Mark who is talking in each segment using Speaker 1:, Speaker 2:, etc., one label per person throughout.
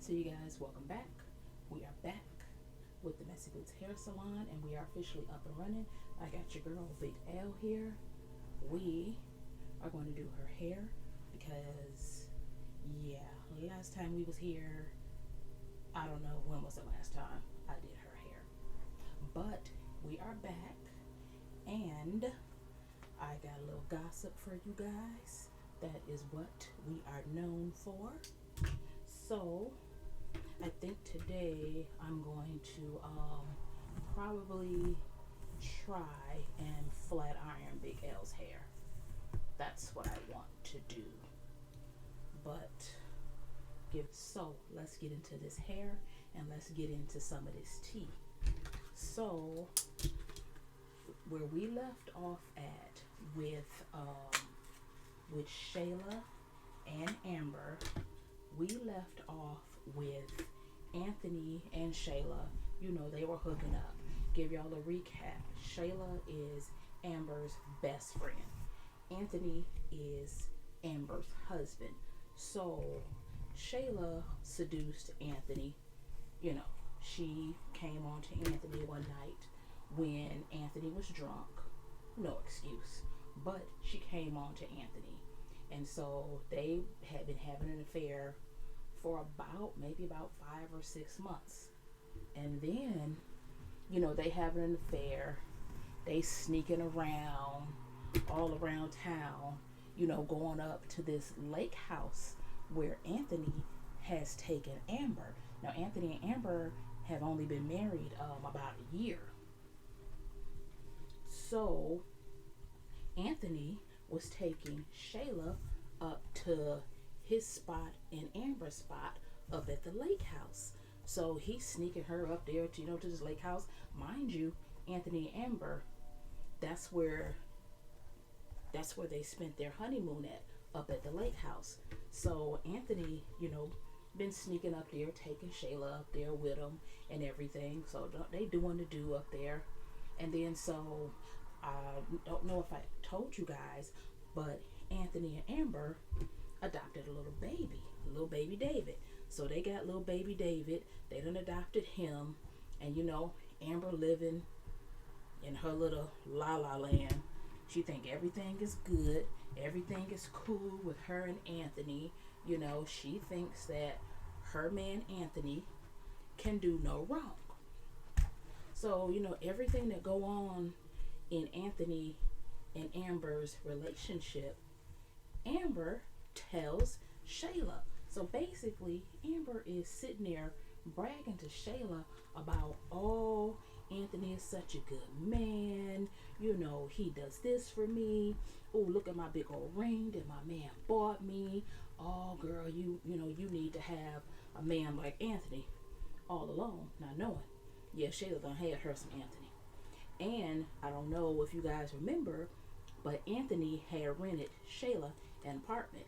Speaker 1: So you guys, welcome back. We are back with the Messy Boots Hair Salon, and we are officially up and running. I got your girl Big L here. We are going to do her hair because, yeah, last time we was here, I don't know when was the last time I did her hair, but we are back, and I got a little gossip for you guys. That is what we are known for. So I think today I'm going to probably try and flat iron Big L's hair. That's what I want to do. But let's get into this hair and let's get into some of this tea. So where we left off at with Shayla and Amber, we left off with Anthony and Shayla. You know, they were hooking up. Give y'all a recap. Shayla is Amber's best friend. Anthony is Amber's husband. So Shayla seduced Anthony. You know, she came on to Anthony one night when Anthony was drunk. No excuse. But she came on to Anthony. And so they had been having an affair for maybe about 5 or 6 months. And then, you know, they having an affair. They sneaking around all around town, you know, going up to this lake house where Anthony has taken Amber. Now, Anthony and Amber have only been married about a year. So Anthony was taking Shayla up to his spot and Amber's spot up at the lake house. So he's sneaking her up there to, to this lake house. Mind you, Anthony and Amber, that's where they spent their honeymoon up at the lake house. So Anthony, been sneaking up there, taking Shayla up there with him and everything. So they doing the do up there. And then so I don't know if I told you guys, but Anthony and Amber adopted a little baby David. So they got little baby David. They done adopted him. And Amber living in her little la la land. She think everything is good. Everything is cool with her and Anthony. She thinks that her man Anthony can do no wrong. So, everything that go on in Anthony and Amber's relationship, Amber tells Shayla. So basically, Amber is sitting there bragging to Shayla about, oh, Anthony is such a good man. He does this for me. Oh, look at my big old ring that my man bought me. Oh, girl, you need to have a man like Anthony. All alone, not knowing. Yeah, Shayla done had her some Anthony. And I don't know if you guys remember, but Anthony had rented Shayla an apartment.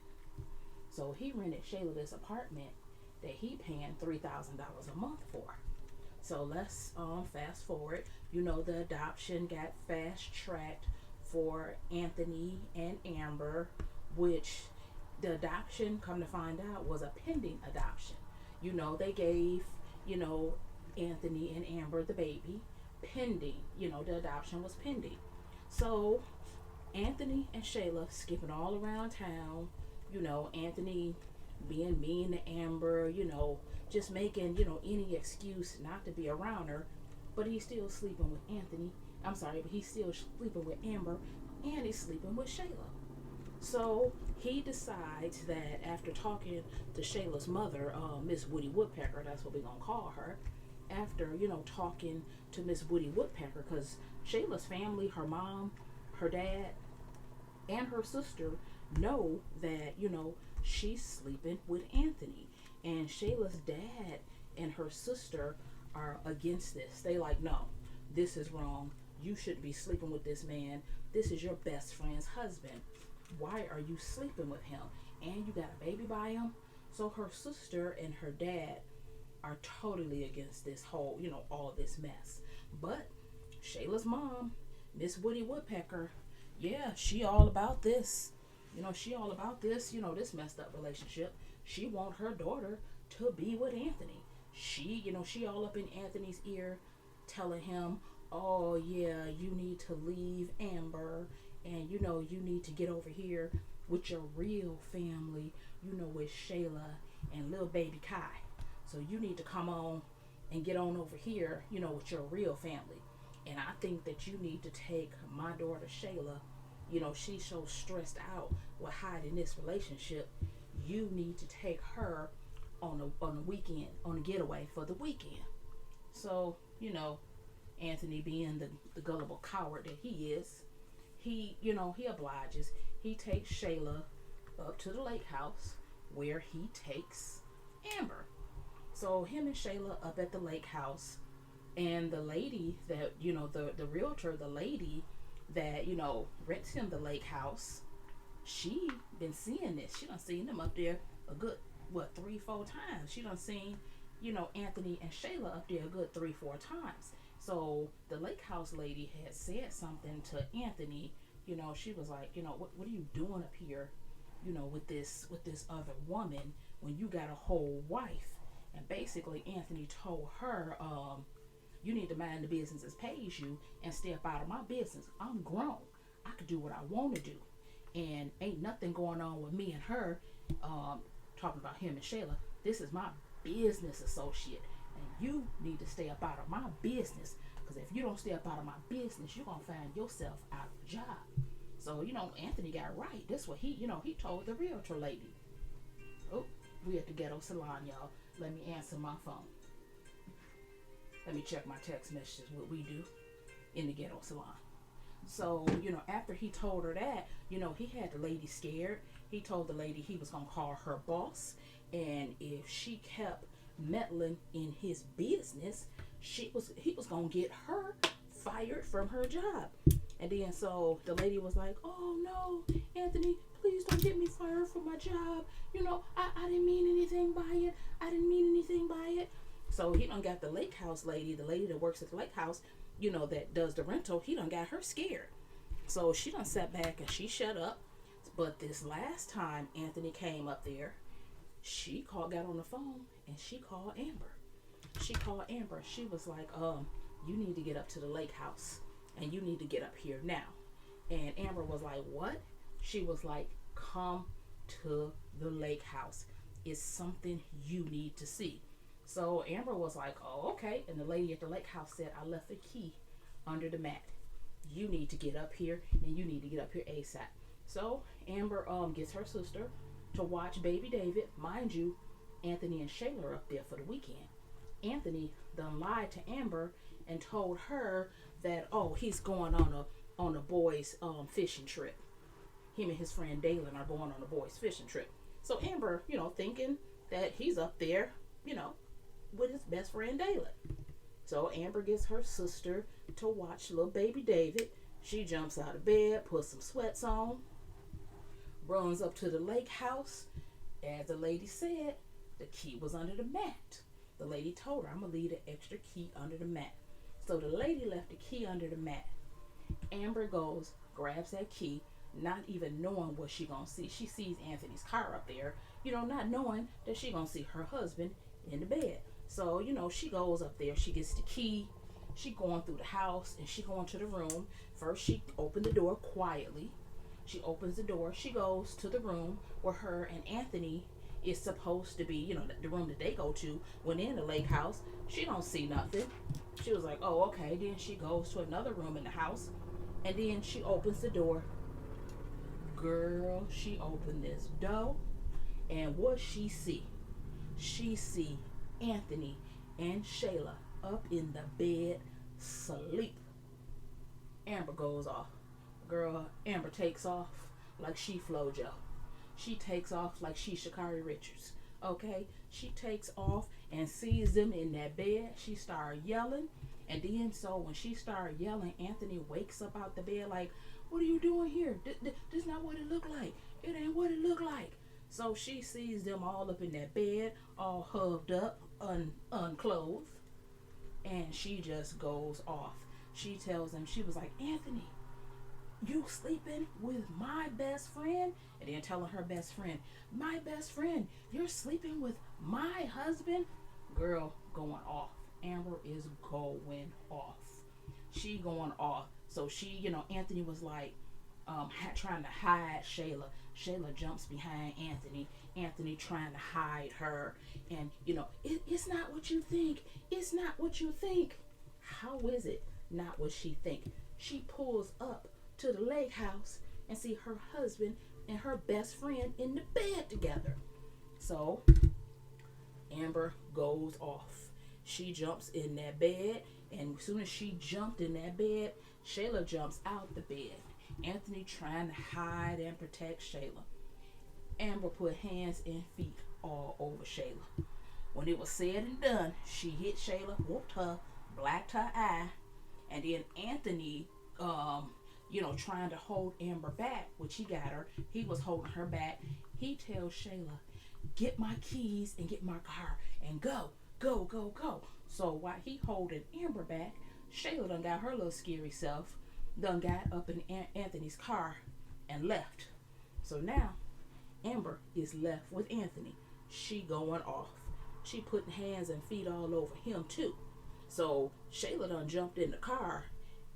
Speaker 1: So he rented Shayla this apartment that he paying $3,000 a month for. So let's fast forward. The adoption got fast tracked for Anthony and Amber, which the adoption, come to find out, was a pending adoption. They gave, Anthony and Amber the baby pending. The adoption was pending. So Anthony and Shayla skipping all around town. Anthony being mean to Amber, just making, any excuse not to be around her. But he's still sleeping with Anthony. I'm sorry, but he's still sleeping with Amber, and he's sleeping with Shayla. So he decides that after talking to Shayla's mother, Miss Woody Woodpecker, that's what we're going to call her, after, talking to Miss Woody Woodpecker, because Shayla's family, her mom, her dad, and her sister know that, she's sleeping with Anthony. And Shayla's dad and her sister are against this. They like, no, this is wrong. You shouldn't be sleeping with this man. This is your best friend's husband. Why are you sleeping with him? And you got a baby by him? So her sister and her dad are totally against this whole, all of this mess. But Shayla's mom, Miss Woody Woodpecker, yeah, she all about this. She all about this, this messed up relationship. She want her daughter to be with Anthony. She all up in Anthony's ear telling him, oh yeah, you need to leave Amber, and you need to get over here with your real family, with Shayla and little baby Kai. So you need to come on and get on over here, with your real family. And I think that you need to take my daughter Shayla. She's so stressed out with hiding this relationship. You need to take her on a weekend, on a getaway for the weekend. So, Anthony, being the gullible coward that he is, he obliges. He takes Shayla up to the lake house where he takes Amber. So him and Shayla up at the lake house, and the lady that, the realtor, the lady that, rents him the lake house, she been seeing this. She done seen them up there a good, 3-4 times. She done seen, Anthony and Shayla up there a good 3-4 times. So the lake house lady had said something to Anthony. She was like, what are you doing up here, with this other woman when you got a whole wife? And basically Anthony told her, you need to mind the business that pays you and step out of my business. I'm grown. I could do what I want to do. And ain't nothing going on with me and her. Talking about him and Shayla. This is my business associate. And you need to stay up out of my business. Because if you don't stay up out of my business, you're going to find yourself out of a job. So, Anthony got right. That's what he told the realtor lady. Oh, we at the ghetto salon, y'all. Let me answer my phone. Let me check my text messages, what we do in the ghetto salon. So, after he told her that, he had the lady scared. He told the lady he was going to call her boss. And if she kept meddling in his business, he was going to get her fired from her job. And then so the lady was like, oh no, Anthony, please don't get me fired from my job. I didn't mean anything by it. I didn't mean anything by it. So he done got the lake house lady, the lady that works at the lake house, that does the rental, he done got her scared. So she done sat back and she shut up. But this last time Anthony came up there, she got on the phone and she called Amber. She was like, you need to get up to the lake house and you need to get up here now. And Amber was like, what? She was like, come to the lake house. It's something you need to see. So Amber was like, oh, okay. And the lady at the lake house said, I left the key under the mat. You need to get up here and you need to get up here ASAP. So Amber gets her sister to watch baby David. Mind you, Anthony and Shayla are up there for the weekend. Anthony done lied to Amber and told her that, he's going on a boys fishing trip. Him and his friend Dalen are going on a boys fishing trip. So Amber, thinking that he's up there, with his best friend Dalen. So Amber gets her sister to watch little baby David. She jumps out of bed, puts some sweats on, runs up to the lake house. As the lady said, the key was under the mat. The lady told her, I'm going to leave the extra key under the mat. So the lady left the key under the mat. Amber goes, grabs that key, not even knowing what she going to see. She sees Anthony's car up there, not knowing that she going to see her husband in the bed. So, she goes up there, she gets the key, she going through the house, and she going to the room. First, she opened the door quietly. She opens the door, she goes to the room where her and Anthony is supposed to be, the room that they go to when in the lake house. She don't see nothing. She was like, oh, okay. Then she goes to another room in the house, and then she opens the door. Girl, she opened this door, and what she see? She see Anthony and Shayla up in the bed sleep. Amber goes off. Girl, Amber takes off like she Flojo. She takes off like she Sha'Carri Richards. Okay? She takes off and sees them in that bed. She started yelling. And then so when she started yelling, Anthony wakes up out the bed like, what are you doing here? This is not what it looked like. It ain't what it looked like. So she sees them all up in that bed, all hugged up, unclothed. And she just goes off. She tells him, she was like, Anthony, you sleeping with my best friend? And then telling her best friend, my best friend, you're sleeping with my husband? Girl, going off. Amber is going off. She going off. So she, Anthony was like, trying to hide Shayla. Shayla jumps behind Anthony. Anthony trying to hide her. And, it's not what you think. It's not what you think. How is it not what she think? She pulls up to the lake house and see her husband and her best friend in the bed together. So Amber goes off. She jumps in that bed, and as soon as she jumped in that bed, Shayla jumps out the bed. Anthony trying to hide and protect Shayla. Amber put hands and feet all over Shayla. When it was said and done, she hit Shayla, whooped her, blacked her eye, and then Anthony, trying to hold Amber back, which he got her. He was holding her back. He tells Shayla, get my keys and get my car and go, go, go, go. So while he holding Amber back, Shayla done got her little scary self, done got up in Anthony's car and left. So now Amber is left with Anthony. She going off. She putting hands and feet all over him too. So Shayla done jumped in the car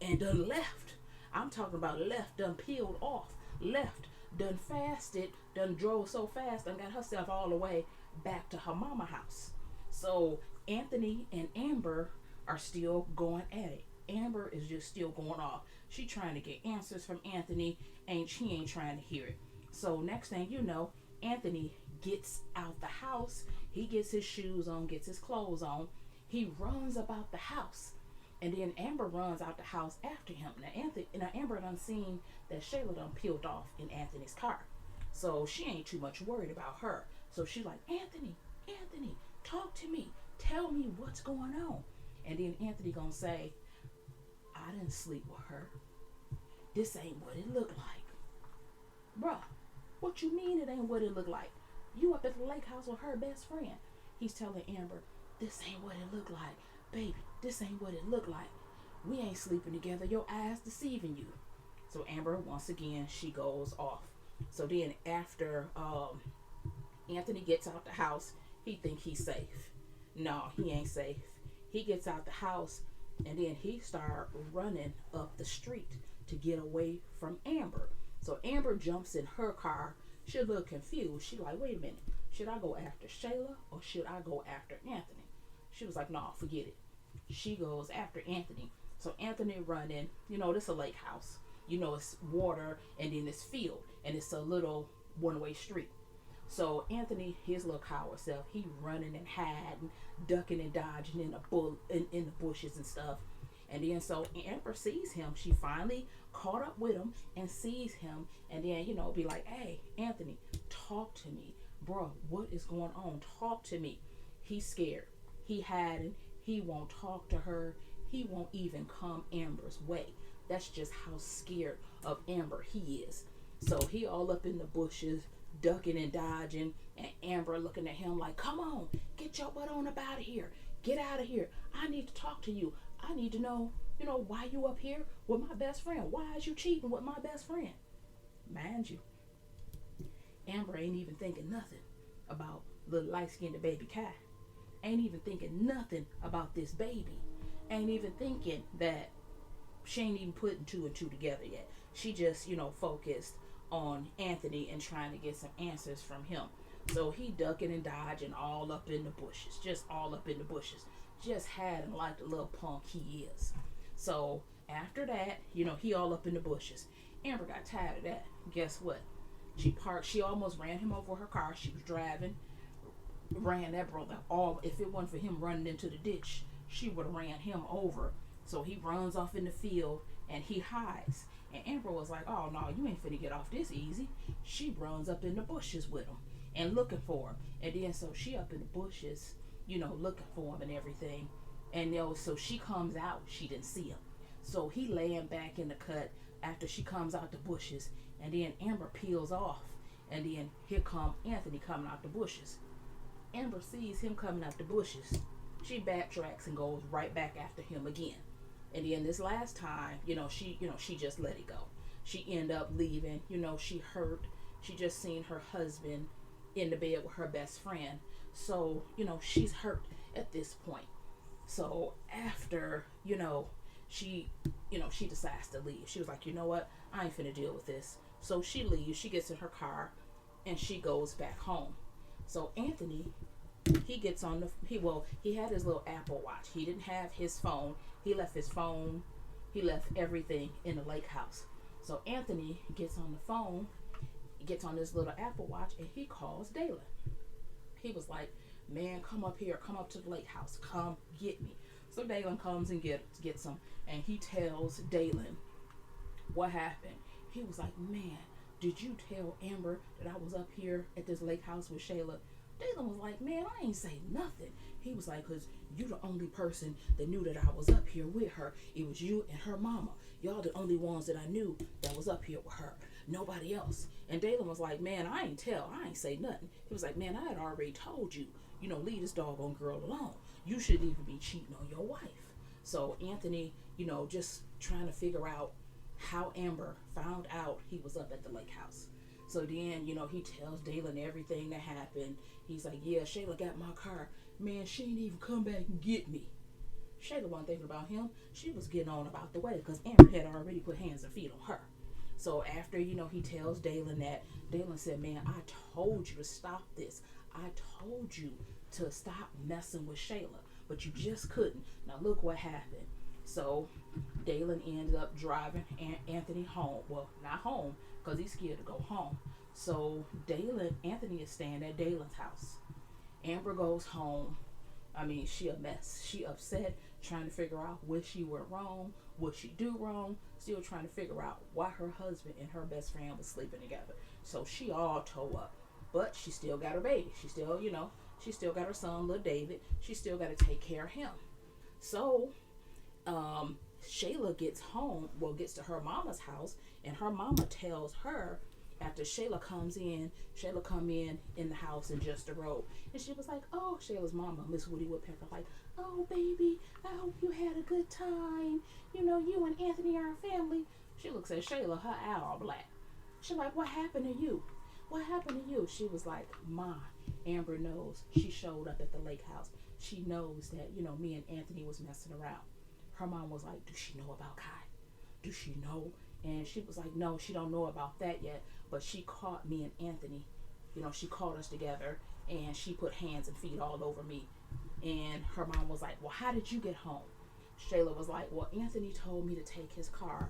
Speaker 1: and done left. I'm talking about left, done peeled off, left, done fasted, done drove so fast, done got herself all the way back to her mama house. So Anthony and Amber are still going at it. Amber is just still going off. She trying to get answers from Anthony, and she ain't trying to hear it. So next thing you know, Anthony gets out the house. He gets his shoes on, gets his clothes on. He runs about the house. And then Amber runs out the house after him. Now Amber done seen that Shayla done peeled off in Anthony's car. So she ain't too much worried about her. So she's like, Anthony, talk to me. Tell me what's going on. And then Anthony gonna say, I didn't sleep with her. This ain't what it looked like. Bruh, what you mean it ain't what it looked like? You up at the lake house with her best friend. He's telling Amber, this ain't what it looked like. Baby, this ain't what it looked like. We ain't sleeping together. Your eyes deceiving you. So Amber, once again, she goes off. So then after Anthony gets out the house, he think he's safe. No, he ain't safe. He gets out the house, and then he start running up the street to get away from Amber. So Amber jumps in her car. She a little confused. She like, wait a minute. Should I go after Shayla or should I go after Anthony? She was like, no, forget it. She goes after Anthony. So Anthony running, this a lake house. It's water and then it's field. And it's a little one-way street. So Anthony, his little coward self, he running and hiding, ducking and dodging in the bushes and stuff. And then so Amber sees him. She finally caught up with him and sees him. And then, be like, hey, Anthony, talk to me. Bro, what is going on? Talk to me. He's scared. He hiding. He won't talk to her. He won't even come Amber's way. That's just how scared of Amber he is. So he all up in the bushes, ducking and dodging, and Amber looking at him like, come on, get your butt on up out of here. Get out of here. I need to talk to you. I need to know, why you up here with my best friend. Why is you cheating with my best friend? Mind you, Amber ain't even thinking nothing about little light-skinned baby Kai. Ain't even thinking nothing about this baby. Ain't even thinking that she ain't even putting two and two together yet. She just, focused on Anthony and trying to get some answers from him. So he ducking and dodging all up in the bushes. Just all up in the bushes. Just hiding like the little punk he is. So after that, he all up in the bushes. Amber got tired of that. Guess what? She parked. She almost ran him over with her car. She was driving. Ran that brother all. If it wasn't for him running into the ditch, she would have ran him over. So he runs off in the field and he hides. And Amber was like, oh no, you ain't finna get off this easy. She runs up in the bushes with him and looking for him. And then so she up in the bushes, looking for him and everything. And so she comes out, she didn't see him. So he laying back in the cut after she comes out the bushes. And then Amber peels off. And then here come Anthony coming out the bushes. Amber sees him coming out the bushes. She backtracks and goes right back after him again. And then this last time, she just let it go. she end up leaving. She hurt. She just seen her husband in the bed with her best friend. So, she's hurt at this point. So after, she decides to leave. She was like, you know what? I ain't finna deal with this. So she leaves. She gets in her car and she goes back home. So Anthony, he gets on he had his little Apple Watch. He didn't have his phone. He left his phone. He left everything in the lake house. So Anthony gets on the phone, gets on this little Apple Watch, and he calls Dalen. He was like, man, come up here, come up to the lake house, come get me. So Dalen comes and gets him, and he tells Dalen what happened. He was like, man, did you tell Amber that I was up here at this lake house with Shayla? Dalen was like, man, I ain't say nothing. He was like, because you the only person that knew that I was up here with her. It was you and her mama. Y'all the only ones that I knew that was up here with her. Nobody else. And Dalen was like, man, I ain't say nothing. He was like, man, I had already told you, leave this doggone girl alone. You shouldn't even be cheating on your wife. So Anthony, just trying to figure out how Amber found out he was up at the lake house. So then, he tells Dalen everything that happened. He's like, yeah, Shayla got my car. Man, she ain't even come back and get me. Shayla wasn't thinking about him. She was getting on about the way because Amber had already put hands and feet on her. So after, he tells Dalen that, Dalen said, man, I told you to stop this. I told you to stop messing with Shayla, but you just couldn't. Now look what happened. So Dalen ended up driving Anthony home. Well, not home, because he's scared to go home. So Anthony is staying at Dalen's house. Amber goes home. I mean, she a mess. She upset, trying to figure out where she went wrong, what she do wrong, still trying to figure out why her husband and her best friend was sleeping together. So she all tore up. But she still got her baby. She still, she still got her son, little David. She still got to take care of him. So Shayla gets to her mama's house, and her mama tells her, after Shayla come in the house in just a robe. And she was like, oh, Shayla's mama, Miss Woody Woodpecker, like, oh, baby, I hope you had a good time. You and Anthony are a family. She looks at Shayla, her eye all black. She's like, what happened to you? What happened to you? She was like, Ma, Amber knows. She showed up at the lake house. She knows that, me and Anthony was messing around. Her mom was like, does she know about Kai? Does she know? And she was like, no, she don't know about that yet. But she caught me and Anthony. She caught us together, and she put hands and feet all over me. And her mom was like, well, how did you get home? Shayla was like, well, Anthony told me to take his car.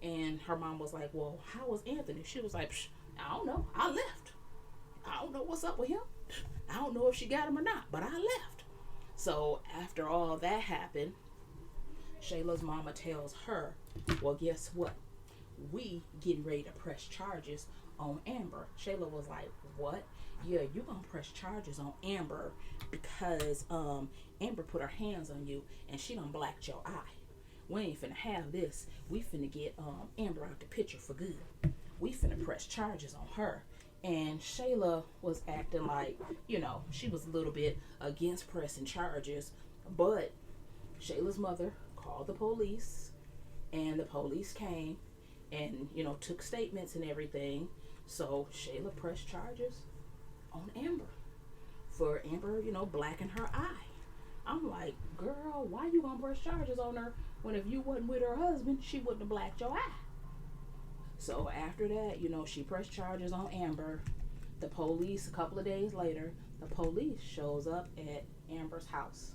Speaker 1: And her mom was like, well, how was Anthony? She was like, I don't know. I left. I don't know what's up with him. I don't know if she got him or not, but I left. So after all that happened, Shayla's mama tells her, well, guess what? We getting ready to press charges on Amber. Shayla was like, what? Yeah, you gonna press charges on Amber because Amber put her hands on you and she done blacked your eye. We ain't finna have this. We finna get Amber out the picture for good. We finna press charges on her. And Shayla was acting like, she was a little bit against pressing charges, but Shayla's mother called the police, and the police came and, took statements and everything. So Shayla pressed charges on Amber for Amber, blacking her eye. I'm like, girl, why you gonna press charges on her when if you wasn't with her husband, she wouldn't have blacked your eye? So after that, she pressed charges on Amber. The police, a couple of days later, the police shows up at Amber's house.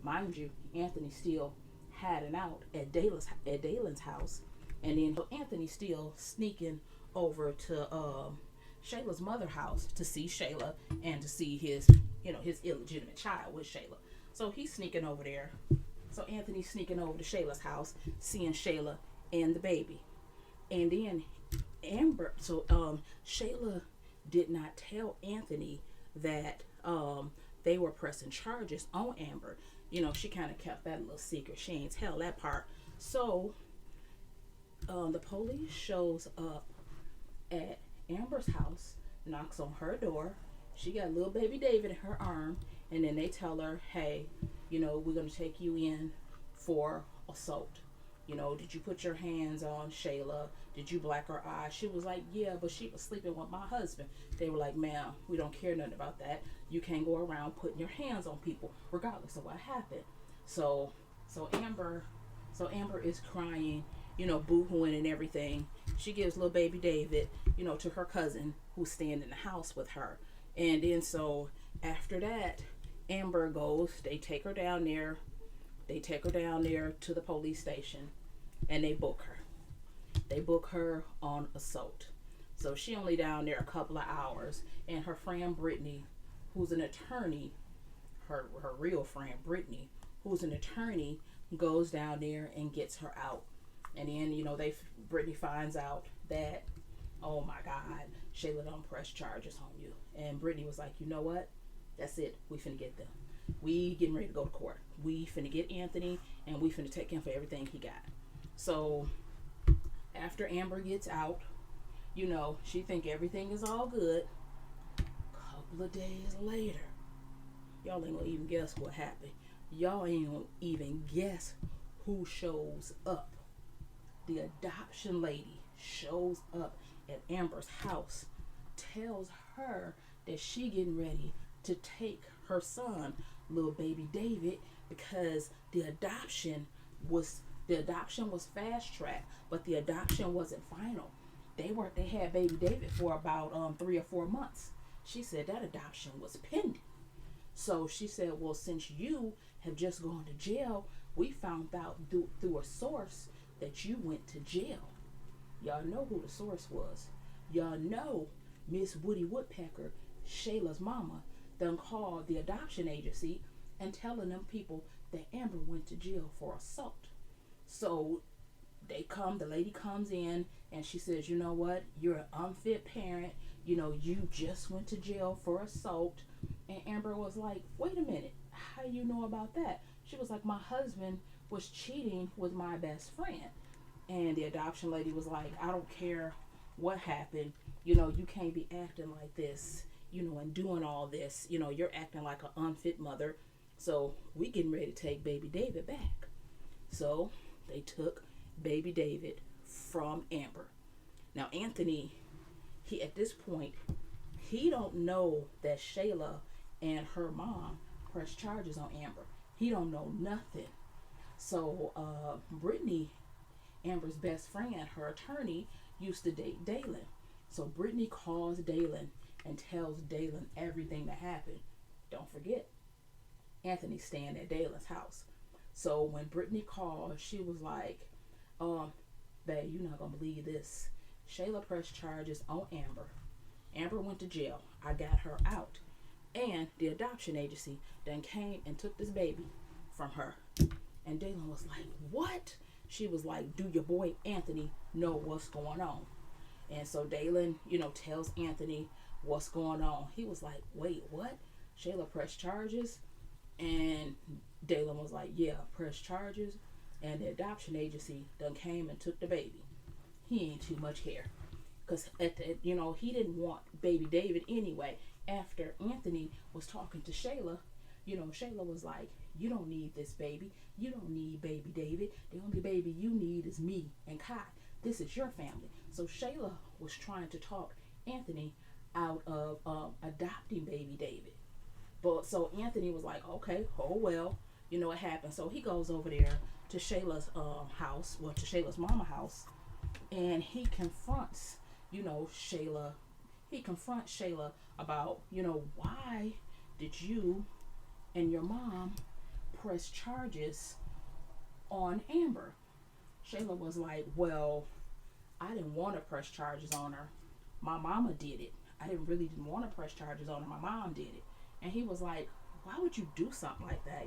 Speaker 1: Mind you, Anthony still hiding out at Dalen's house. And then Anthony still sneaking over to Shayla's mother's house to see Shayla and to see his illegitimate child with Shayla. So he's sneaking over there. So Anthony's sneaking over to Shayla's house, seeing Shayla and the baby. And then Shayla did not tell Anthony that they were pressing charges on Amber. She kind of kept that a little secret. She ain't tell that part. So the police shows up at Amber's house, knocks on her door. She got little baby David in her arm, and then they tell her, hey, we're going to take you in for assault. Did you put your hands on Shayla? Did you black her eyes? She was like, yeah, but she was sleeping with my husband. They were like, ma'am, we don't care nothing about that. You can't go around putting your hands on people regardless of what happened. So so Amber so Amber is crying, boo-hooing and everything. She gives little baby David, to her cousin who's staying in the house with her. And then so after that, Amber goes, they take her down there to the police station, and they book her. They book her on assault. So she only down there a couple of hours, and her friend Brittany, who's an attorney, her real friend Brittany, who's an attorney, goes down there and gets her out. And then Brittany finds out that, oh my God, Shayla don't press charges on you. And Brittany was like, you know what? That's it. We finna get them. We getting ready to go to court. We finna get Anthony, and we finna take him for everything he got. So after Amber gets out, she think everything is all good. Couple of days later, y'all ain't gonna even guess what happened. Y'all ain't gonna even guess who shows up. The adoption lady shows up at Amber's house, tells her that she getting ready to take her son, little baby David, because the adoption was fast tracked, but the adoption wasn't final. They had baby David for about 3 or 4 months. She said that adoption was pending. So she said, well, since you have just gone to jail, we found out through a source that you went to jail. Y'all know who the source was. Y'all know Miss Woody Woodpecker, Shayla's mama, done called the adoption agency and telling them people that Amber went to jail for assault. So the lady comes in and she says, you know what, you're an unfit parent, you just went to jail for assault. And Amber was like, wait a minute, how you know about that? She was like, my husband was cheating with my best friend. And the adoption lady was like, I don't care what happened, you can't be acting like this, and doing all this, you're acting like an unfit mother. So we getting ready to take baby David back. So they took baby David from Amber. Now Anthony, at this point, he don't know that Shayla and her mom pressed charges on Amber. He don't know nothing. So Brittany, Amber's best friend, her attorney, used to date Dalen. So Brittany calls Dalen and tells Dalen everything that happened. Don't forget, Anthony's staying at Dalen's house. So when Brittany called, she was like, babe, you're not gonna believe this. Shayla pressed charges on Amber. Amber went to jail. I got her out. And the adoption agency then came and took this baby from her. And Dalen was like, what? She was like, do your boy Anthony know what's going on? And so Dalen, tells Anthony what's going on. He was like, wait, what? Shayla pressed charges? And Dalen was like, yeah, pressed charges. And the adoption agency done came and took the baby. He ain't too much care. Because, he didn't want baby David anyway. After Anthony was talking to Shayla, Shayla was like, you don't need this baby. You don't need baby David. The only baby you need is me and Kai. This is your family. So Shayla was trying to talk Anthony out of adopting baby David. But so Anthony was like, okay, oh well, what happened. So he goes over there to Shayla's house, to Shayla's mama house, and he confronts, Shayla. He confronts Shayla about, why did you and your mom press charges on Amber? Shayla was like, well, I didn't want to press charges on her. My mama did it. I didn't want to press charges on her. My mom did it. And he was like, why would you do something like that?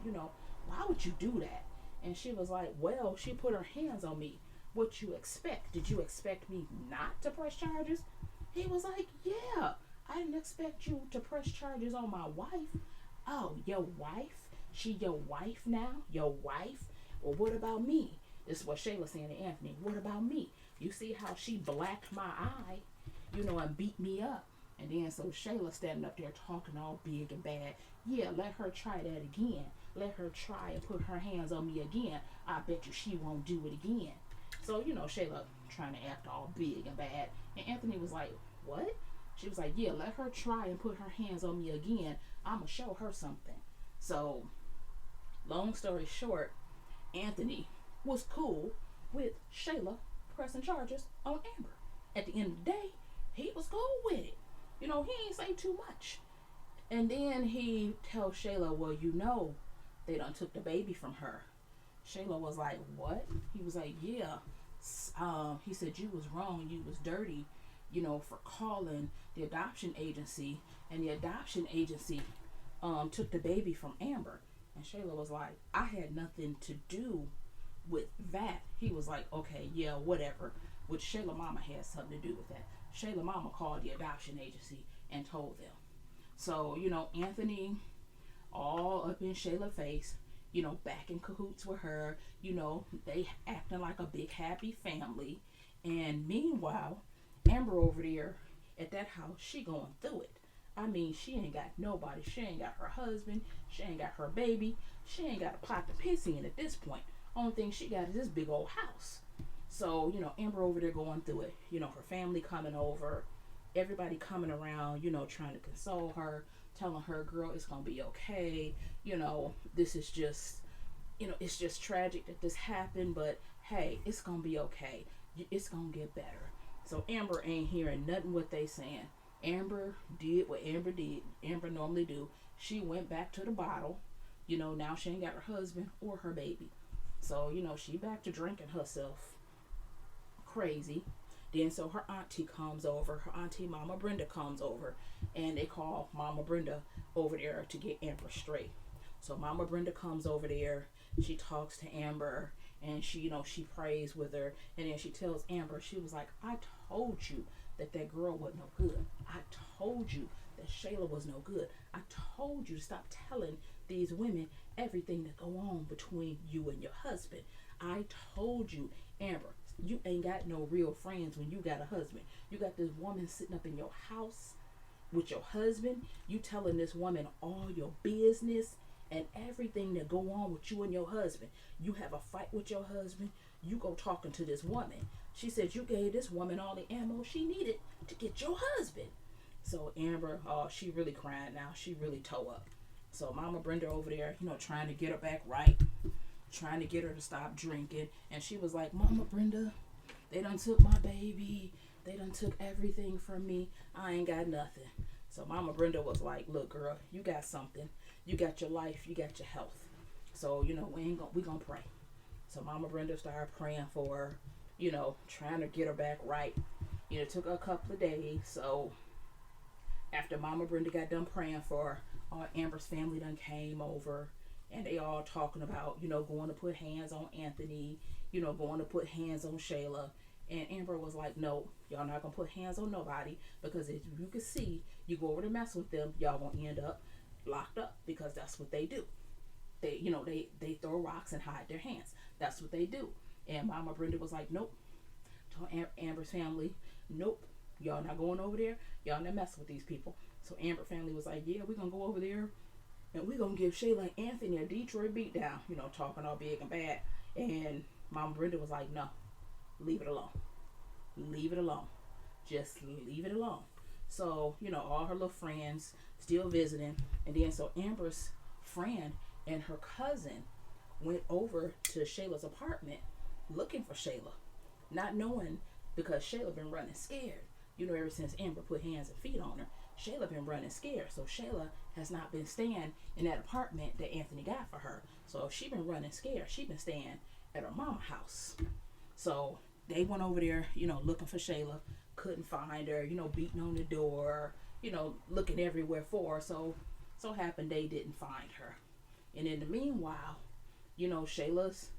Speaker 1: Why would you do that? And she was like, well, she put her hands on me. What you expect? Did you expect me not to press charges? He was like, yeah, I didn't expect you to press charges on my wife. Oh, your wife? She your wife now? Your wife? Well, what about me? This is what Shayla saying to Anthony. What about me? You see how she blacked my eye, and beat me up. And then so Shayla standing up there talking all big and bad. Yeah, let her try that again. Let her try and put her hands on me again. I bet you she won't do it again. So, Shayla trying to act all big and bad. And Anthony was like, what? She was like, yeah, let her try and put her hands on me again. I'm going to show her something. So, long story short, Anthony was cool with Shayla pressing charges on Amber. At the end of the day, he was cool with it. He ain't say too much. And then he tells Shayla, well, they done took the baby from her. Shayla was like, what? He was like, yeah. He said, you was wrong. You was dirty, for calling the adoption agency. And the adoption agency took the baby from Amber. And Shayla was like, I had nothing to do with that. He was like, okay, yeah, whatever. Which Shayla mama had something to do with that. Shayla mama called the adoption agency and told them. So, Anthony all up in Shayla's face, back in cahoots with her, they acting like a big happy family. And meanwhile, Amber over there at that house, she going through it. I mean, she ain't got nobody. She ain't got her husband. She ain't got her baby. She ain't got a pot to piss in at this point. Only thing she got is this big old house. So, Amber over there going through it. Her family coming over. Everybody coming around, trying to console her. Telling her, girl, it's going to be okay. This is just, it's just tragic that this happened. But, hey, it's going to be okay. It's going to get better. So, Amber ain't hearing nothing what they saying. Amber did what Amber normally do. She went back to the bottle. Now she ain't got her husband or her baby. So, she back to drinking herself crazy. Then so her auntie comes over. Her auntie Mama Brenda comes over. And they call Mama Brenda over there to get Amber straight. So Mama Brenda comes over there. She talks to Amber. And she, she prays with her. And then she tells Amber, she was like, I told you that girl wasn't no good. I told you that Shayla was no good. I told you to stop telling these women everything that go on between you and your husband. I told you, Amber, you ain't got no real friends when you got a husband. You got this woman sitting up in your house with your husband. You telling this woman all your business and everything that go on with you and your husband. You have a fight with your husband. You go talking to this woman. She said you gave this woman all the ammo she needed to get your husband. So Amber, she really crying now. She really toe up. So Mama Brenda over there, trying to get her back right. Trying to get her to stop drinking. And she was like, Mama Brenda, they done took my baby. They done took everything from me. I ain't got nothing. So Mama Brenda was like, look, girl, you got something. You got your life. You got your health. So, we gonna pray. So Mama Brenda started praying for her, trying to get her back right. It took her a couple of days. So after Mama Brenda got done praying for her, all Amber's family done came over. And they all talking about, going to put hands on Anthony, going to put hands on Shayla. And Amber was like, no, y'all not going to put hands on nobody. Because as you can see, you go over to mess with them, y'all going to end up locked up. Because that's what they do. They, they throw rocks and hide their hands. That's what they do. And Mama Brenda was like, nope. Told Amber's family, nope. Y'all not going over there. Y'all not messing with these people. So Amber family was like, yeah, we're going to go over there. And we're going to give Shayla and Anthony a Detroit beatdown, talking all big and bad. And Mama Brenda was like, no, leave it alone. Leave it alone. Just leave it alone. So, all her little friends still visiting. And then so Amber's friend and her cousin went over to Shayla's apartment looking for Shayla. Not knowing, because Shayla been running scared. Ever since Amber put hands and feet on her, Shayla been running scared. So Shayla has not been staying in that apartment that Anthony got for her. So she been running scared. She been staying at her mama's house. So they went over there, looking for Shayla. Couldn't find her, beating on the door, looking everywhere for her. So happened they didn't find her. And in the meanwhile, Shayla's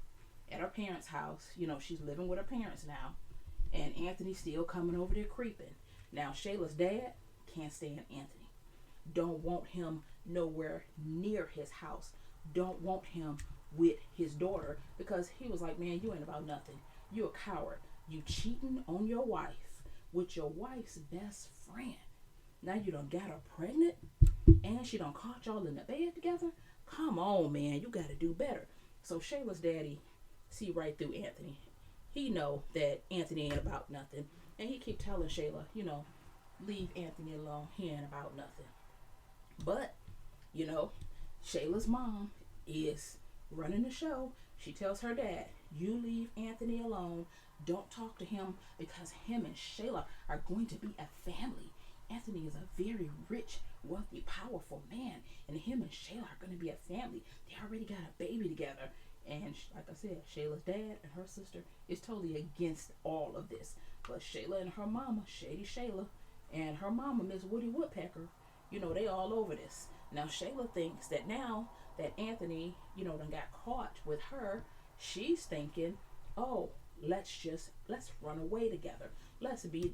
Speaker 1: at her parents' house. She's living with her parents now. And Anthony's still coming over there creeping. Now Shayla's dad can't stand Anthony. Don't want him nowhere near his house. Don't want him with his daughter, because he was like, man, you ain't about nothing. You a coward. You cheating on your wife with your wife's best friend. Now you done got her pregnant and she done caught y'all in the bed together. Come on, man, you gotta do better. So Shayla's daddy see right through Anthony. he know that Anthony ain't about nothing, and he keep telling Shayla, leave Anthony alone. He ain't about nothing. But you know, Shayla's mom is running the show. She tells her dad, you leave Anthony alone. Don't talk to him because him and Shayla are going to be a family. Anthony is a very rich, wealthy, powerful man, and him and Shayla are going to be a family. They already got a baby together. And like I said, Shayla's dad and her sister is totally against all of this. But Shayla and her mama, Shady Shayla, and her mama, Miss Woody Woodpecker, they all over this. Now Shayla thinks that now that Anthony, done got caught with her, she's thinking, oh, let's run away together. Let's be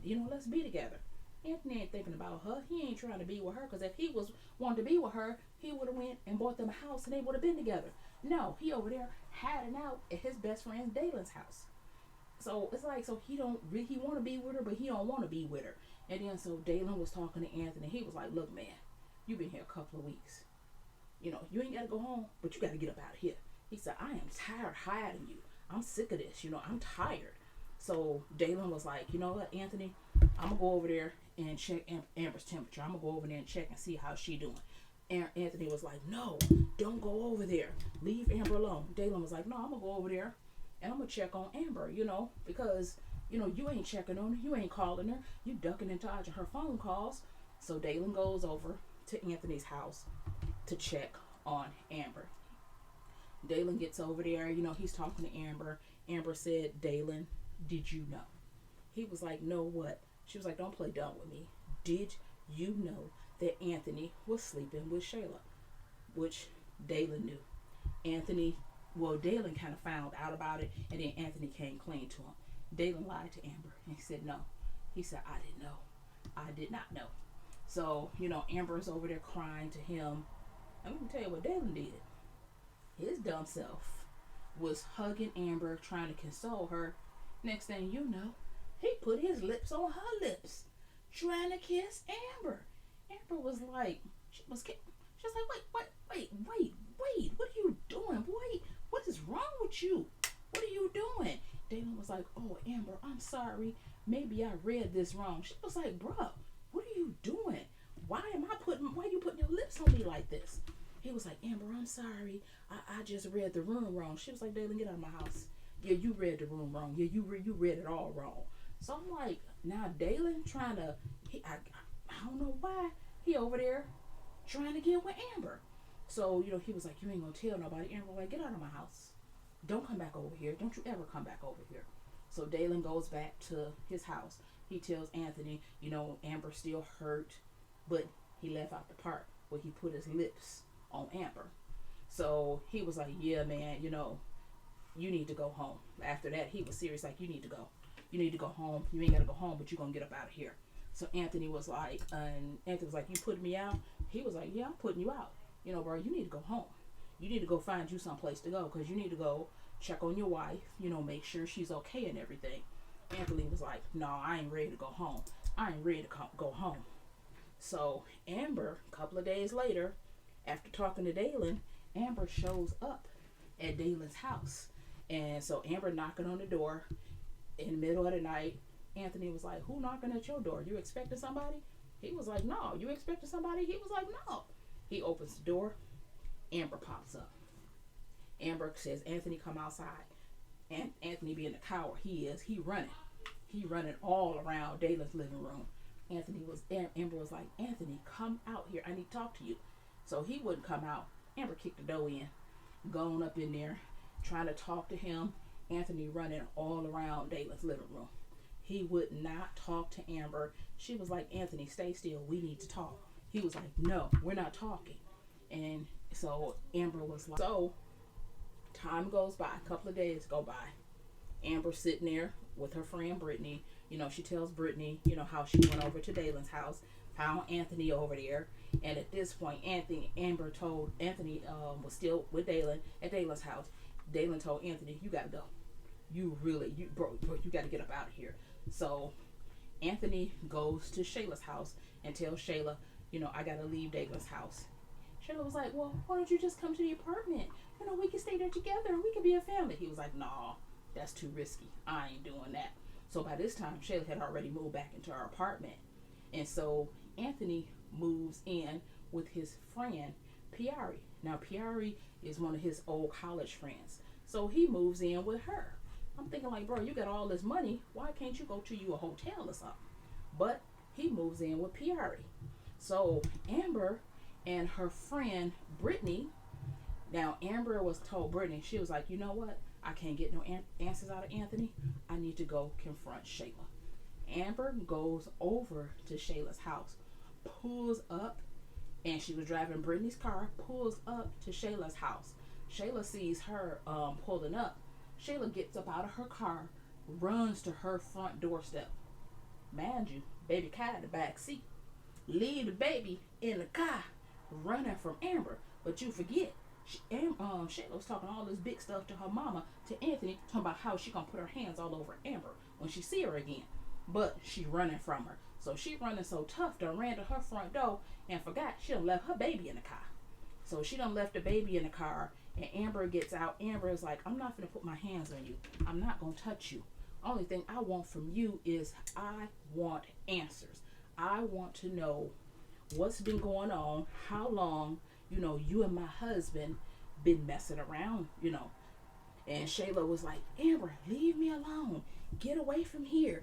Speaker 1: together. Anthony ain't thinking about her. He ain't trying to be with her, because if he was wanting to be with her, he would have went and bought them a house and they would have been together. No, he over there hiding out at his best friend Dalen's house. So it's like, so he want to be with her, but he don't want to be with her. And then so Dalen was talking to Anthony. He was like, look, man, you've been here a couple of weeks. You ain't got to go home, but you got to get up out of here. He said, I am tired hiding you. I'm sick of this. I'm tired. So Dalen was like, you know what, Anthony, I'm going to go over there and check Amber's temperature. I'm going to go over there and check and see how she doing. And Anthony was like, no, don't go over there. Leave Amber alone. Dalen was like, no, I'm going to go over there and I'm going to check on Amber, because, you ain't checking on her. You ain't calling her. You ducking and dodging her phone calls. So Dalen goes over to Anthony's house to check on Amber. Dalen gets over there, he's talking to Amber. Amber said, Dalen, did you know? He was like, no, what? She was like, don't play dumb with me. Did you know that Anthony was sleeping with Shayla? Which Dalen knew. Dalen kind of found out about it, and then Anthony came clean to him. Dalen lied to Amber, and he said no. He said, I didn't know. I did not know. So, Amber's over there crying to him. I'm going to tell you what Dalen did. His dumb self was hugging Amber, trying to console her. Next thing you know, he put his lips on her lips, trying to kiss Amber. Amber was like, she was like, wait, what are you doing, boy? What is wrong with you? What are you doing? Dalen was like, oh, Amber, I'm sorry. Maybe I read this wrong. She was like, bruh, what are you doing? Why are you putting your lips on me like this? He was like, Amber, I'm sorry. I just read the room wrong. She was like, Dalen, get out of my house. Yeah, you read the room wrong. Yeah, you read it all wrong. So I'm like, now Dalen trying to, I don't know why, he over there trying to get with Amber. So, he was like, you ain't gonna tell nobody. Amber was like, get out of my house. Don't come back over here. Don't you ever come back over here. So Dalen goes back to his house. He tells Anthony, Amber's still hurt, but he left out the part where he put his lips on Amber. So he was like, yeah, man, you need to go home. After that, he was serious, like, you need to go. You need to go home. You ain't got to go home, but you're going to get up out of here. So Anthony was like, you putting me out? He was like, yeah, I'm putting you out. Bro, you need to go home. You need to go find you someplace to go, because you need to go check on your wife, make sure she's okay and everything. Anthony was like, no, I ain't ready to go home. I ain't ready to go home. So Amber, a couple of days later, after talking to Dalen, Amber shows up at Dalen's house. And so Amber knocking on the door in the middle of the night. Anthony was like, who knocking at your door? You expecting somebody? He was like, no. You expecting somebody? He was like, no. He opens the door. Amber pops up. Amber says, Anthony, come outside. And Anthony, being the coward he is, he running all around Dalen's living room. Amber was like, Anthony, come out here. I need to talk to you. So he wouldn't come out. Amber kicked the door in, going up in there, trying to talk to him. Anthony running all around Dalen's living room. He would not talk to Amber. She was like, Anthony, stay still. We need to talk. He was like, no, we're not talking. And so Amber was like, so time goes by. A couple of days go by. Amber sitting there with her friend Brittany. She tells Brittany, how she went over to Dalen's house, found Anthony over there. And at this point, Amber told Anthony was still with Dalen at Dalen's house. Dalen told Anthony, you got to go. Bro, you got to get up out of here. So Anthony goes to Shayla's house and tells Shayla, I got to leave Dalen's house. Shayla was like, well, why don't you just come to the apartment? We can stay there together. We can be a family. He was like, nah, That's too risky. I ain't doing that. So by this time, Shayla had already moved back into her apartment. And so Anthony moves in with his friend, Piari. Now, Piari is one of his old college friends. So he moves in with her. I'm thinking like, bro, you got all this money. Why can't you go to you a hotel or something? But he moves in with Piari. So Amber and her friend, Brittany, now Amber was told Brittany, she was like, you know what? I can't get no answers out of Anthony. I need to go confront Shayla. Amber goes over to Shayla's house, pulls up, and she was driving Brittany's car, pulls up to Shayla's house. Shayla sees her pulling up. Shayla gets up out of her car, runs to her front doorstep. Mind you, baby Kai in the back seat. Leave the baby in the car, running from Amber. But you forget, Shayla was talking all this big stuff to her mama, to Anthony, talking about how she gonna put her hands all over Amber when she see her again. But she running from her. So she running so tough, done ran to her front door and forgot she done left her baby in the car. So she done left the baby in the car, and Amber gets out. Amber is like, I'm not gonna put my hands on you. I'm not gonna touch you. Only thing I want from you is I want answers. I want to know what's been going on, how long, you and my husband been messing around. And Shayla was like, Amber, leave me alone. Get away from here.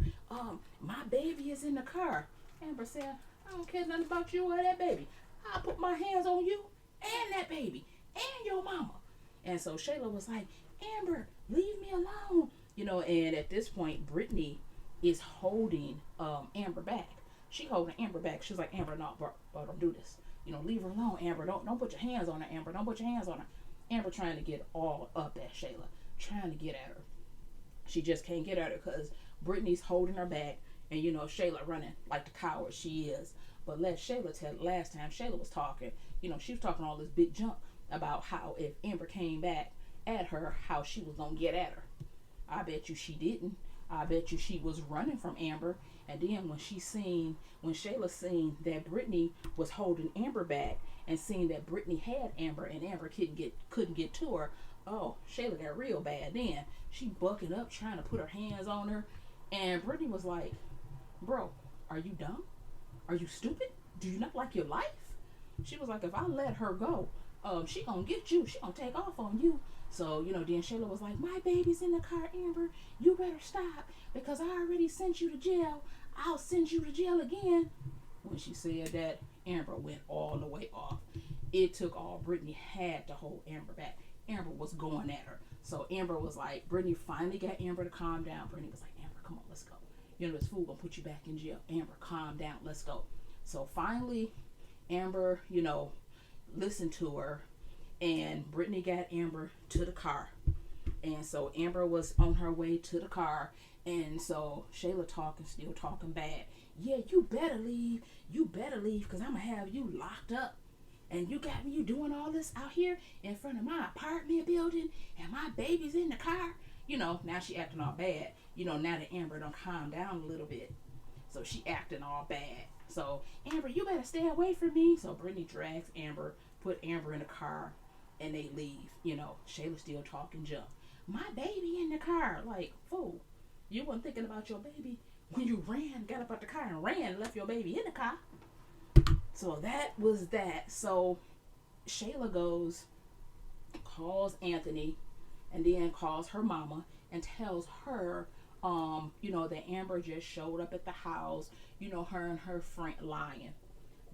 Speaker 1: My baby is in the car. Amber said, I don't care nothing about you or that baby. I'll put my hands on you and that baby and your mama. And so Shayla was like, Amber, leave me alone. And at this point, Brittany is holding Amber back. She holding Amber back. She's like, Amber, no, bro, don't do this. Leave her alone, Amber. Don't put your hands on her, Amber. Don't put your hands on her. Amber trying to get all up at Shayla, trying to get at her. She just can't get at her because Brittany's holding her back, and Shayla running like the coward she is. But let Shayla tell. Last time Shayla was talking, she was talking all this big junk about how if Amber came back at her, how she was gonna get at her. I bet you she didn't. I bet you she was running from Amber. And then when Shayla seen that Brittany was holding Amber back and seeing that Brittany had Amber and Amber couldn't get to her, oh, Shayla got real bad then. She bucking up trying to put her hands on her. And Brittany was like, bro, are you dumb? Are you stupid? Do you not like your life? She was like, if I let her go, she gonna get you. She gonna take off on you. So, then Shayla was like, my baby's in the car, Amber. You better stop because I already sent you to jail. I'll send you to jail again. When she said that, Amber went all the way off. It took all Brittany had to hold Amber back. Amber was going at her. So Amber was like, Brittany finally got Amber to calm down. Brittany was like, Amber, come on, let's go. This fool gonna put you back in jail. Amber, calm down, let's go. So finally, Amber, listened to her, and Brittany got Amber to the car. And so Amber was on her way to the car, and so Shayla still talking bad. Yeah, you better leave, because I'm gonna have you locked up. And you got me doing all this out here in front of my apartment building, and my baby's in the car. Now she acting all bad. Now that Amber done calm down a little bit. So she acting all bad. So, Amber, you better stay away from me. So Brittany drags Amber, put Amber in the car, and they leave. Shayla still talking junk. My baby in the car. Like, fool, you weren't thinking about your baby when you got up out the car and ran, left your baby in the car. So that was that. So Shayla calls Anthony, and then calls her mama and tells her, that Amber just showed up at the house, her and her friend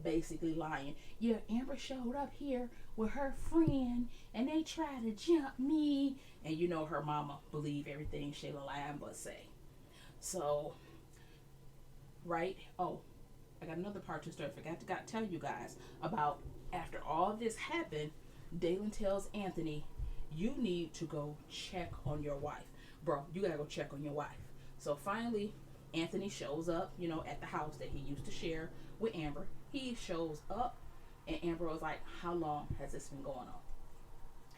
Speaker 1: basically lying. Yeah, Amber showed up here with her friend and they tried to jump me. And her mama believed everything Shayla lying but say. So, right? Oh, I got another part to the story. Forgot to tell you guys about after all this happened, Dalen tells Anthony, you need to go check on your wife. Bro, you gotta go check on your wife. So finally, Anthony shows up, at the house that he used to share with Amber. He shows up, and Amber was like, how long has this been going on?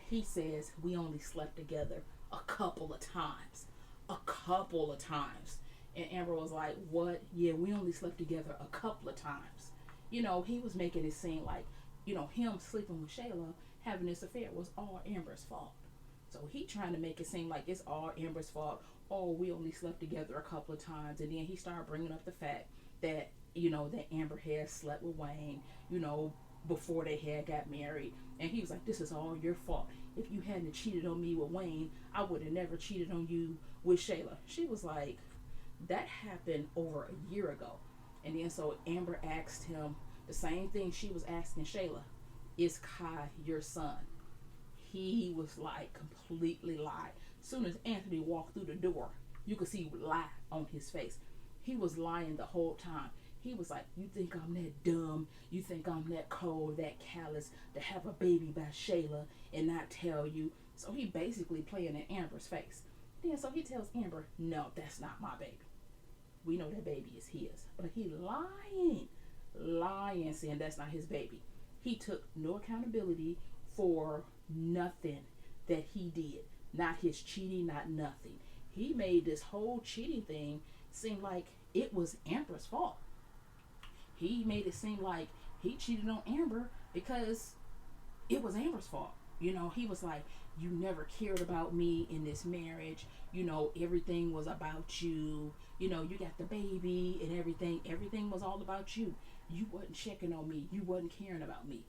Speaker 1: He says, we only slept together a couple of times. And Amber was like, what? Yeah, we only slept together a couple of times. He was making it seem like, him sleeping with Shayla, having this affair was all Amber's fault. So he trying to make it seem like it's all Amber's fault. Oh, we only slept together a couple of times, and then he started bringing up the fact that that Amber had slept with Wayne, before they had got married, and he was like, "This is all your fault. If you hadn't cheated on me with Wayne, I would have never cheated on you with Shayla." She was like, "That happened over a year ago," and then so Amber asked him the same thing she was asking Shayla: "Is Kai your son?" He was like completely lied. As soon as Anthony walked through the door, you could see lie on his face. He was lying the whole time. He was like, "You think I'm that dumb? You think I'm that cold, that callous to have a baby by Shayla and not tell you?" So he basically playing in Amber's face. Then so he tells Amber, "No, that's not my baby. We know that baby is his." But he lying, saying that's not his baby. He took no accountability for nothing that he did. Not his cheating, not nothing. He made this whole cheating thing seem like it was Amber's fault. He made it seem like he cheated on Amber because it was Amber's fault. He was like, "You never cared about me in this marriage. Everything was about you. You got the baby and everything. Everything was all about you. You wasn't checking on me. You wasn't caring about me."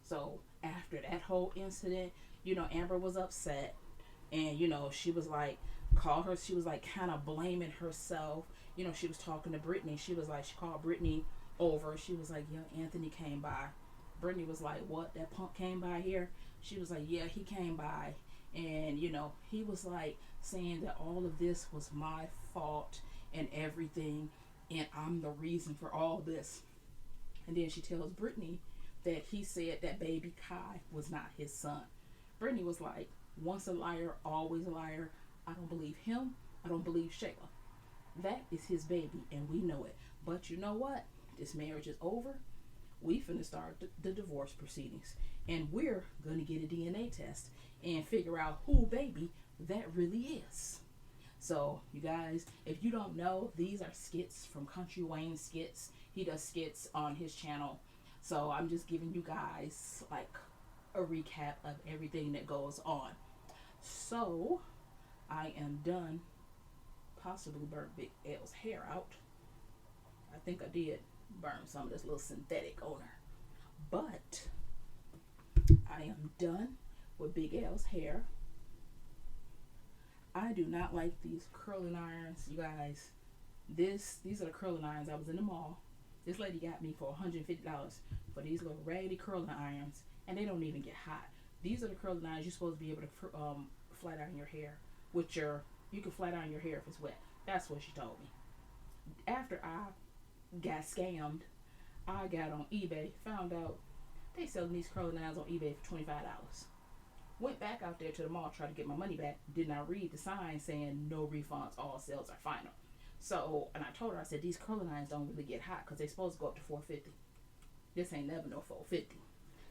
Speaker 1: So after that whole incident, Amber was upset, and she was like, she was like kind of blaming herself. She was talking to Brittany. She was like, she called Brittany over. She was like, "Yeah, Anthony came by." Brittany was like, "What? That punk came by here?" She was like, "Yeah, he came by, and he was like saying that all of this was my fault and everything, and I'm the reason for all this." And then she tells Brittany that he said that baby Kai was not his son. Brittany was like, "Once a liar, always a liar. I don't believe him. I don't believe Shayla. That is his baby, and we know it. But you know what? This marriage is over. We finna start the divorce proceedings, and we're gonna get a DNA test and figure out who baby that really is." So you guys, if you don't know, these are skits from Country Wayne Skits. He does skits on his channel. So I'm just giving you guys like a recap of everything that goes on. So I am done. Possibly burnt Big L's hair out. I think I did burn some of this little synthetic on her. But I am done with Big L's hair. I do not like these curling irons, you guys. These are the curling irons. I was in the mall. This lady got me for $150 for these little raggedy curling irons, and they don't even get hot. These are the curling irons you're supposed to be able to flat iron your hair with you can flat iron your hair if it's wet. That's what she told me. After I got scammed, I got on eBay, found out they selling these curling irons on eBay for $25. Went back out there to the mall, tried to get my money back. Did not read the sign saying no refunds, all sales are final. So, and I told her, I said, these curling irons don't really get hot because they're supposed to go up to $450. This ain't never no $450.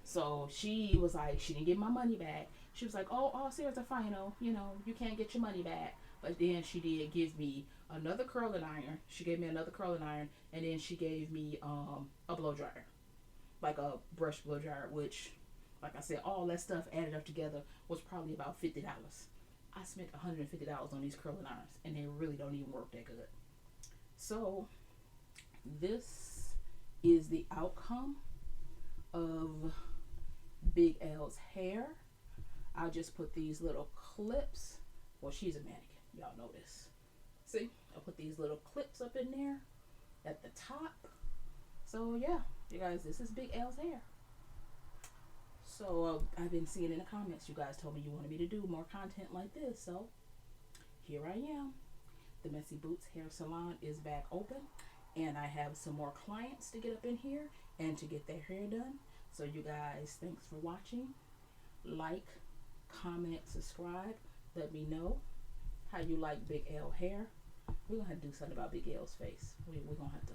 Speaker 1: So she was like, she didn't get my money back. She was like, "Oh, all sales are final. You can't get your money back." But then she did give me another curling iron. She gave me another curling iron, and then she gave me a blow dryer, like a brush blow dryer, which, like I said, all that stuff added up together was probably about $50. I spent $150 on these curling irons, and they really don't even work that good. So this is the outcome of Big L's hair. I just put these little clips. Well, she's a mannequin. Y'all know this. See? I put these little clips up in there at the top. So, yeah. You guys, this is Big L's hair. So, I've been seeing in the comments, you guys told me you wanted me to do more content like this. So, here I am. The Messy Boots Hair Salon is back open. And I have some more clients to get up in here and to get their hair done. So, you guys, thanks for watching. Like, comment, subscribe. Let me know how you like Big L hair. We're going to have to do something about Big L's face. We're going to have to,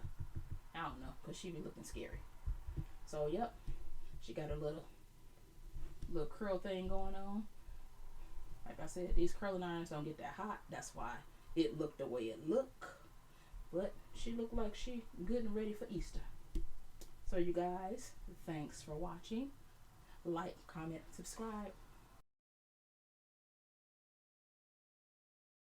Speaker 1: I don't know, because she be looking scary. So, yep. She got a little curl thing going on. Like I said, these curling irons don't get that hot. That's why it looked the way it looked. But she looked like she good and ready for Easter. So, you guys, thanks for watching. Like, comment, subscribe.